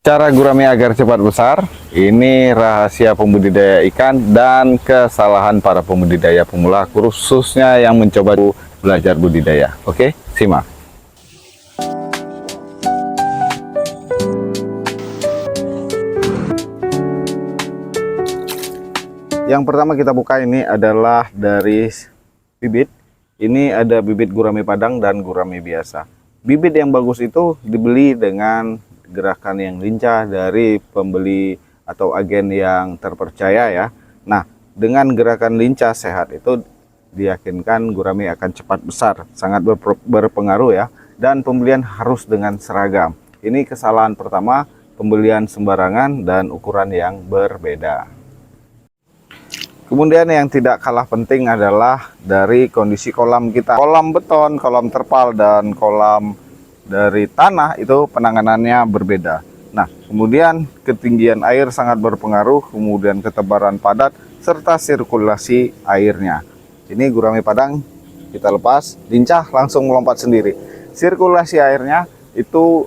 Cara gurame agar cepat besar, ini rahasia pembudidaya ikan dan kesalahan para pembudidaya pemula, khususnya yang mencoba belajar budidaya. Oke, simak. Yang pertama kita buka ini adalah dari bibit. Ini ada bibit gurame padang dan gurame biasa. Bibit yang bagus itu dibeli dengan gerakan yang lincah dari pembeli atau agen yang terpercaya ya. Nah, dengan gerakan lincah sehat itu diyakinkan gurame akan cepat besar, sangat berpengaruh ya. Dan pembelian harus dengan seragam. Ini kesalahan pertama, pembelian sembarangan dan ukuran yang berbeda. Kemudian yang tidak kalah penting adalah dari kondisi kolam kita. Kolam beton, kolam terpal, dan kolam dari tanah itu penanganannya berbeda. Nah, kemudian ketinggian air sangat berpengaruh, kemudian ketebalan padat, serta sirkulasi airnya. Ini gurame padang, kita lepas, lincah langsung melompat sendiri. Sirkulasi airnya itu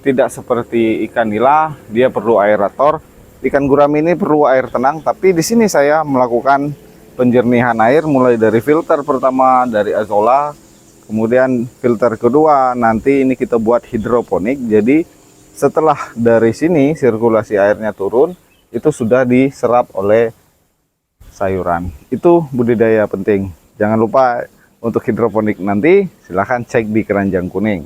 tidak seperti ikan nila, dia perlu aerator. Ikan gurame ini perlu air tenang, tapi di sini saya melakukan penjernihan air mulai dari filter pertama dari Azolla, kemudian filter kedua, nanti ini kita buat hidroponik. Jadi setelah dari sini sirkulasi airnya turun, itu sudah diserap oleh sayuran. Itu budidaya penting. Jangan lupa untuk hidroponik nanti silahkan cek di keranjang kuning.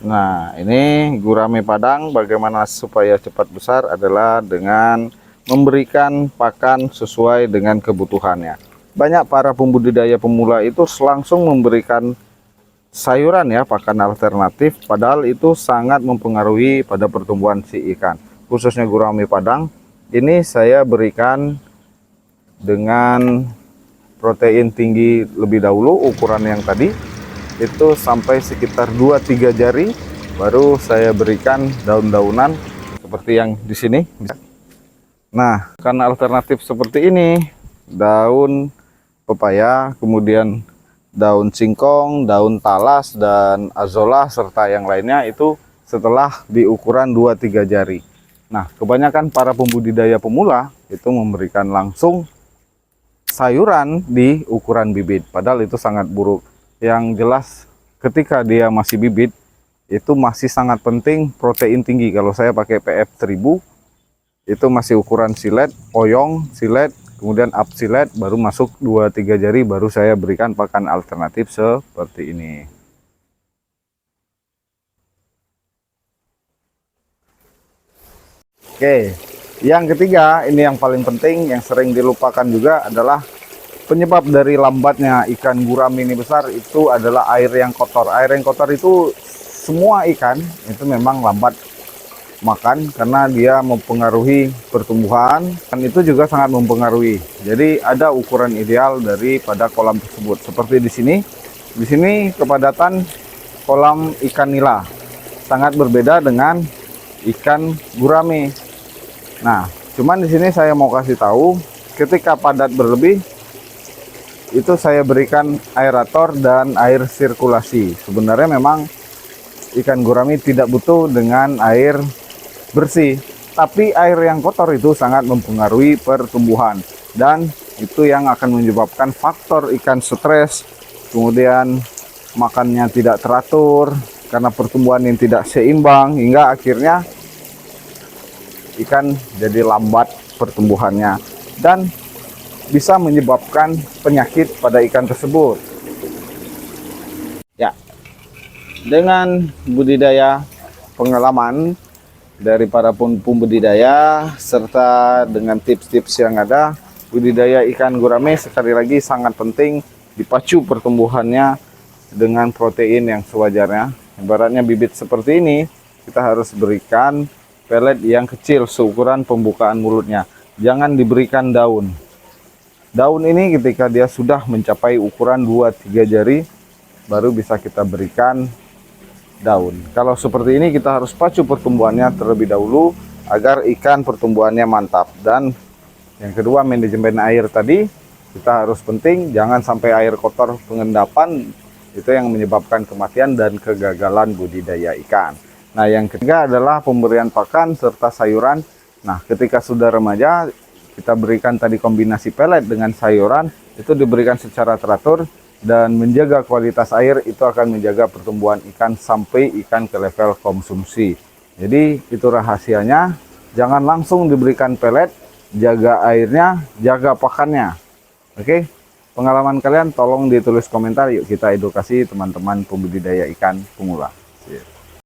Nah, ini gurame padang bagaimana supaya cepat besar adalah dengan memberikan pakan sesuai dengan kebutuhannya. Banyak para pembudidaya pemula itu langsung memberikan sayuran ya, pakan alternatif, padahal itu sangat mempengaruhi pada pertumbuhan si ikan. Khususnya gurame padang, ini saya berikan dengan protein tinggi lebih dahulu, ukuran yang tadi itu sampai sekitar 2-3 jari, baru saya berikan daun-daunan seperti yang di sini. Nah, karena alternatif seperti ini, daun pepaya, kemudian daun singkong, daun talas, dan azolla, serta yang lainnya itu setelah di ukuran 2-3 jari. Nah, kebanyakan para pembudidaya pemula itu memberikan langsung sayuran di ukuran bibit, padahal itu sangat buruk. Yang jelas ketika dia masih bibit itu masih sangat penting protein tinggi. Kalau saya pakai PF 1000 itu masih ukuran silet, oyong, silet, kemudian up silet, baru masuk 2-3 jari, baru saya berikan pakan alternatif seperti ini. Oke, yang ketiga ini yang paling penting, yang sering dilupakan juga adalah penyebab dari lambatnya ikan gurame ini besar itu adalah air yang kotor. Air yang kotor itu semua ikan itu memang lambat makan karena dia mempengaruhi pertumbuhan, dan itu juga sangat mempengaruhi. Jadi ada ukuran ideal daripada kolam tersebut. Seperti di sini. Di sini kepadatan kolam ikan nila sangat berbeda dengan ikan gurame. Nah, cuman di sini saya mau kasih tahu, ketika padat berlebih itu saya berikan aerator dan air sirkulasi. Sebenarnya memang ikan gurame tidak butuh dengan air bersih, tapi air yang kotor itu sangat mempengaruhi pertumbuhan, dan itu yang akan menyebabkan faktor ikan stres, kemudian makannya tidak teratur karena pertumbuhan yang tidak seimbang, hingga akhirnya ikan jadi lambat pertumbuhannya dan bisa menyebabkan penyakit pada ikan tersebut. Ya, dengan budidaya pengalaman dari para pembudidaya serta dengan tips-tips yang ada, budidaya ikan gurame sekali lagi sangat penting dipacu pertumbuhannya dengan protein yang sewajarnya. Ibaratnya bibit seperti ini, kita harus berikan pelet yang kecil seukuran pembukaan mulutnya. Jangan diberikan daun. Daun ini ketika dia sudah mencapai ukuran 2-3 jari baru bisa kita berikan daun. Kalau seperti ini kita harus pacu pertumbuhannya terlebih dahulu agar ikan pertumbuhannya mantap. Dan yang kedua, manajemen air tadi kita harus penting, jangan sampai air kotor pengendapan Itu yang menyebabkan kematian dan kegagalan budidaya ikan. Nah, yang ketiga adalah pemberian pakan serta sayuran. Nah, ketika sudah remaja, kita berikan tadi kombinasi pelet dengan sayuran, itu diberikan secara teratur dan menjaga kualitas air, itu akan menjaga pertumbuhan ikan sampai ikan ke level konsumsi. Jadi itu rahasianya, jangan langsung diberikan pelet, jaga airnya, jaga pakannya. Oke, pengalaman kalian tolong ditulis komentar, yuk kita edukasi teman-teman pembudidaya ikan pemula.